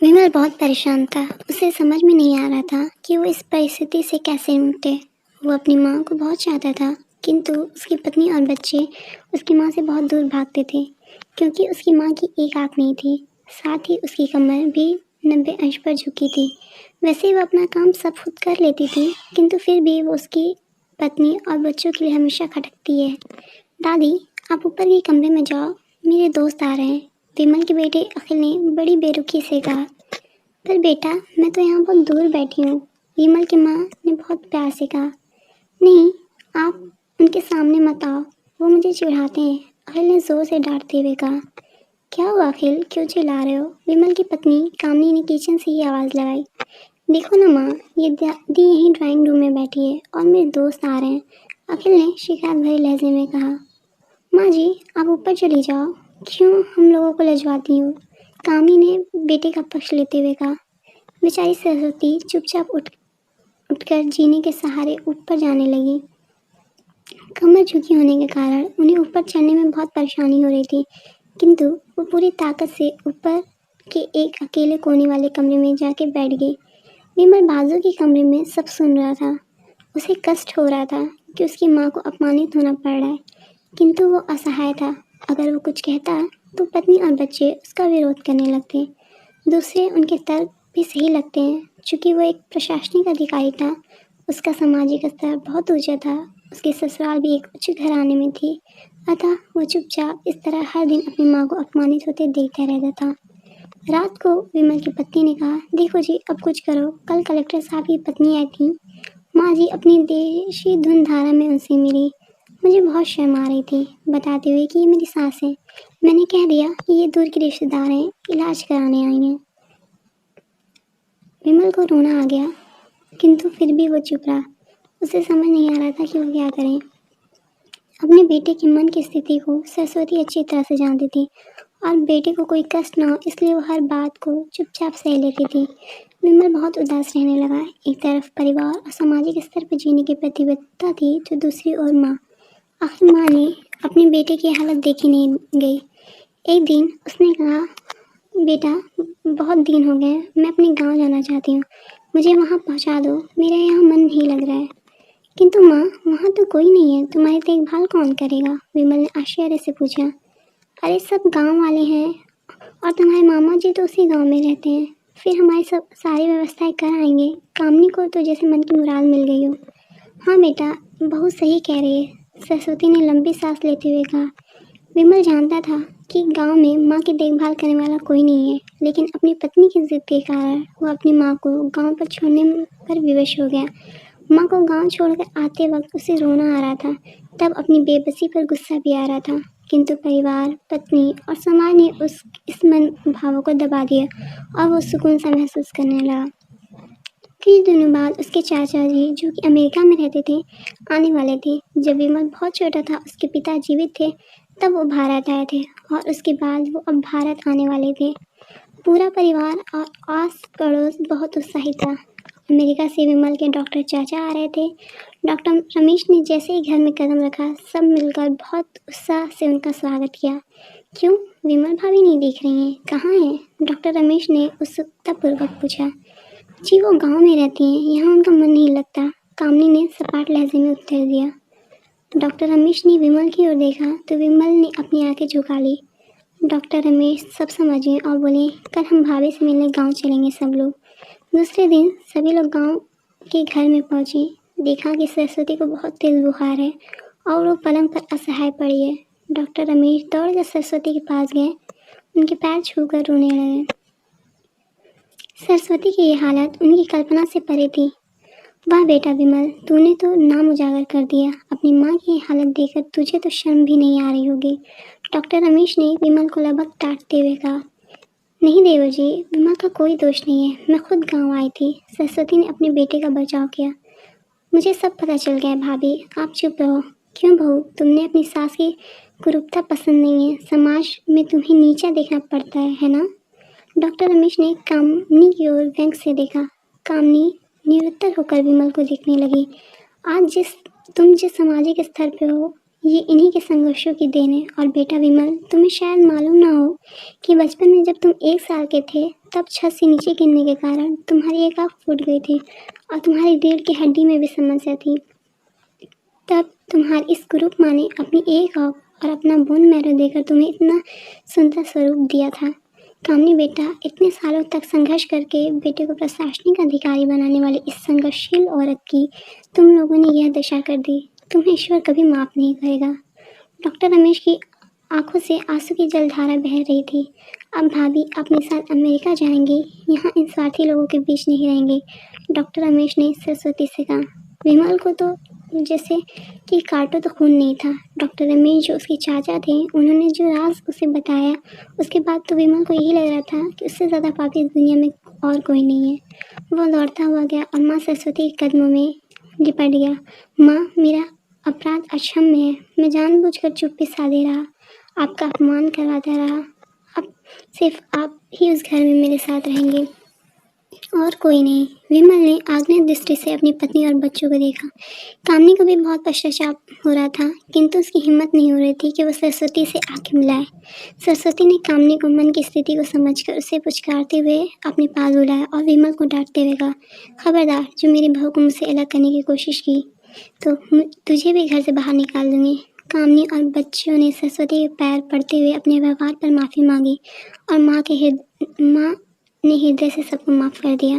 विमल बहुत परेशान था। उसे समझ में नहीं आ रहा था कि वो इस परिस्थिति से कैसे निपटे। वो अपनी माँ को बहुत चाहता था, किंतु उसकी पत्नी और बच्चे उसकी माँ से बहुत दूर भागते थे, क्योंकि उसकी माँ की एक आँख नहीं थी। साथ ही उसकी कमर भी 90 अंश पर झुकी थी। वैसे वो अपना काम सब खुद कर लेती थी, किंतु फिर भी वो उसकी पत्नी और बच्चों के लिए हमेशा खटकती है। दादी, आप ऊपर के कमरे में जाओ, मेरे दोस्त आ रहे हैं, विमल के बेटे अखिल ने बड़ी बेरुखी से कहा। पर बेटा, मैं तो यहाँ बहुत दूर बैठी हूँ, विमल की माँ ने बहुत प्यार से कहा। नहीं, आप उनके सामने मत आओ, वो मुझे चिढ़ाते हैं, अखिल ने जोर से डांटते हुए कहा। क्या हुआ अखिल, क्यों चिल्ला रहे हो? विमल की पत्नी कामनी ने किचन से ही आवाज़ लगाई। देखो ना माँ, ये दादी यहीं ड्राइंग रूम में बैठी है और मेरे दोस्त आ रहे हैं, अखिल ने शिकायत भरे लहजे में कहा। माँ जी, आप ऊपर चली जाओ, क्यों हम लोगों को लजवाती हो? कामनी ने बेटे का पक्ष लेते हुए कहा। बेचारी सरस्वती चुपचाप उठकर जीने के सहारे ऊपर जाने लगी। कमर झुकी होने के कारण उन्हें ऊपर चढ़ने में बहुत परेशानी हो रही थी, किंतु वो पूरी ताकत से ऊपर के एक अकेले कोने वाले कमरे में जाके बैठ गई। विमल बाजू के कमरे में सब सुन रहा था। उसे कष्ट हो रहा था कि उसकी माँ को अपमानित होना पड़ रहा है, किंतु वो असहाय था। अगर वो कुछ कहता तो पत्नी और बच्चे उसका विरोध करने लगते। दूसरे उनके तर्क भी सही लगते हैं। चूँकि वो एक प्रशासनिक अधिकारी था, उसका सामाजिक स्तर बहुत ऊंचा था, उसकी ससुराल भी एक उच्च घराने में थी, अतः वो चुपचाप इस तरह हर दिन अपनी माँ को अपमानित होते देखता रहता था। रात को विमल की पत्नी ने कहा, देखो जी, अब कुछ करो, कल कलेक्टर साहब की पत्नी आई थी, माँ जी अपनी देशी धुन धारा में उनसे मिली, मुझे बहुत शर्म आ रही थी, बताते हुए कि ये मेरी सास है। मैंने कह दिया कि ये दूर के रिश्तेदार हैं, इलाज कराने आई हैं। विमल को रोना आ गया, किंतु फिर भी वो चुप रहा। उसे समझ नहीं आ रहा था कि वो क्या करें। अपने बेटे के मन की स्थिति को सरस्वती अच्छी तरह से जानती थी और बेटे को कोई कष्ट ना हो इसलिए वो हर बात को चुपचाप सह लेती थी। विमल बहुत उदास रहने लगा। एक तरफ परिवार और सामाजिक स्तर पर जीने की प्रतिबद्धता थी, तो दूसरी ओर माँ। आखिर माँ ने अपने बेटे की हालत देखी नहीं गई। एक दिन उसने कहा, बेटा, बहुत दिन हो गए, मैं अपने गांव जाना चाहती हूँ, मुझे वहाँ पहुँचा दो, मेरा यहाँ मन नहीं लग रहा है। किंतु माँ, वहाँ तो कोई नहीं है, तुम्हारी देखभाल कौन करेगा? विमल ने आश्चर्य से पूछा। अरे सब गांव वाले हैं और तुम्हारे मामा जी तो उसी गांव में रहते हैं, फिर हमारी सब सारी व्यवस्थाएं कराएंगे। कामनी को तो जैसे मन की मुराद मिल गई हो। हाँ बेटा, बहुत सही कह रही है, सरस्वती ने लंबी सांस लेते हुए कहा। विमल जानता था कि गांव में माँ की देखभाल करने वाला कोई नहीं है, लेकिन अपनी पत्नी की जिद के कारण वो अपनी माँ को गांव पर छोड़ने पर विवश हो गया। माँ को गांव छोड़कर आते वक्त उसे रोना आ रहा था, तब अपनी बेबसी पर गुस्सा भी आ रहा था, किंतु परिवार, पत्नी और समाज ने इस मन भावों को दबा दिया और वो सुकून सा महसूस करने लगा। कुछ दिनों बाद उसके चाचा जी, जो कि अमेरिका में रहते थे, आने वाले थे। जब विमल बहुत छोटा था, उसके पिता जीवित थे, तब वो भारत आए थे और उसके बाद वो अब भारत आने वाले थे। पूरा परिवार और आस पड़ोस बहुत उत्साहित था। अमेरिका से विमल के डॉक्टर चाचा आ रहे थे। डॉक्टर रमेश ने जैसे ही घर में कदम रखा, सब मिलकर बहुत उत्साह से उनका स्वागत किया। क्यों, विमल भाभी नहीं दिख रही हैं, कहाँ हैं? डॉक्टर रमेश ने उत्सुकतापूर्वक पूछा। जी वो गांव में रहती हैं, यहाँ उनका मन नहीं लगता, कामनी ने सपाट लहजे में उत्तर दिया। डॉक्टर रमेश ने विमल की ओर देखा तो विमल ने अपनी आंखें झुका ली। डॉक्टर रमेश सब समझ गए और बोले, कल हम भाभी से मिलने गांव चलेंगे सब लोग। दूसरे दिन सभी लोग गांव के घर में पहुंचे। देखा कि सरस्वती को बहुत तेज बुखार है और वो पलंग पर असहाय पड़ी है। डॉक्टर रमेश दौड़कर सरस्वती के पास गए, उनके पैर छूकर रोने लगे। सरस्वती की ये हालत उनकी कल्पना से परे थी। वाह बेटा विमल, तूने तो नाम उजागर कर दिया। अपनी माँ की हालत देखकर तुझे तो शर्म भी नहीं आ रही होगी। डॉक्टर रमेश ने विमल को लगभग डांटते हुए कहा। नहीं देवर जी, विमल का कोई दोष नहीं है, मैं खुद गांव आई थी। सरस्वती ने अपने बेटे का बचाव किया। मुझे सब पता चल गया भाभी, आप चुप रहो। क्यों बहू, तुमने अपनी सास की कुरूपता पसंद नहीं है, समाज में तुम्हें नीचा देखना पड़ता है ना? डॉक्टर रमेश ने कामनी की ओर व्यंग से देखा। कामनी निरुत्तर होकर विमल को देखने लगी। आज तुम जिस सामाजिक स्तर पे हो, ये इन्हीं के संघर्षों की देन है। और बेटा विमल, तुम्हें शायद मालूम ना हो कि बचपन में जब तुम 1 साल के थे, तब छत से नीचे गिरने के कारण तुम्हारी एक आँख फूट गई थी और तुम्हारी रीढ़ की हड्डी में भी समस्या थी। तब तुम्हारी इस कुरूप माँ ने अपनी एक आँख और अपना बोन मैरो देकर तुम्हें इतना सुंदर स्वरूप दिया था। कामनी बेटा, इतने सालों तक संघर्ष करके बेटे को प्रशासनिक अधिकारी बनाने वाली इस संघर्षशील औरत की तुम लोगों ने यह दशा कर दी। तुम्हें ईश्वर कभी माफ़ नहीं करेगा। डॉक्टर रमेश की आंखों से आंसू की जलधारा बह रही थी। अब भाभी अपने साथ अमेरिका जाएंगे, यहाँ इन स्वार्थी लोगों के बीच नहीं रहेंगे। डॉक्टर रमेश ने सरस्वती से कहा। विमल को तो जैसे कि काटो तो खून नहीं था। डॉक्टर रमेश जो उसके चाचा थे, उन्होंने जो राज उसे बताया, उसके बाद तो विमल को यही लग रहा था कि उससे ज़्यादा पापी इस दुनिया में और कोई नहीं है। वो दौड़ता हुआ गया और माँ सरस्वती के कदमों में लिपट गया। माँ, मेरा अपराध अक्षम्य है। मैं जानबूझकर चुप्पी साधे रहा, आपका अपमान करवाता रहा। अब सिर्फ आप ही उस घर में मेरे साथ रहेंगे और कोई नहीं। विमल ने आग्नेय दृष्टि से अपनी पत्नी और बच्चों को देखा। कामनी को भी बहुत पश्चाताप हो रहा था, किंतु उसकी हिम्मत नहीं हो रही थी कि वह सरस्वती से आंखें मिलाए। सरस्वती ने कामनी को मन की स्थिति को समझकर उसे पुचकारते हुए अपने पास बुलाया और विमल को डांटते हुए कहा, खबरदार, जो मेरी बहू को मुझसे अलग करने की कोशिश की तो तुझे भी घर से बाहर निकाल दूंगी। कामनी और बच्चों ने सरस्वती के पैर पड़ते हुए अपने व्यवहार पर माफ़ी मांगी और माँ ने हृदय से सबको माफ़ कर दिया।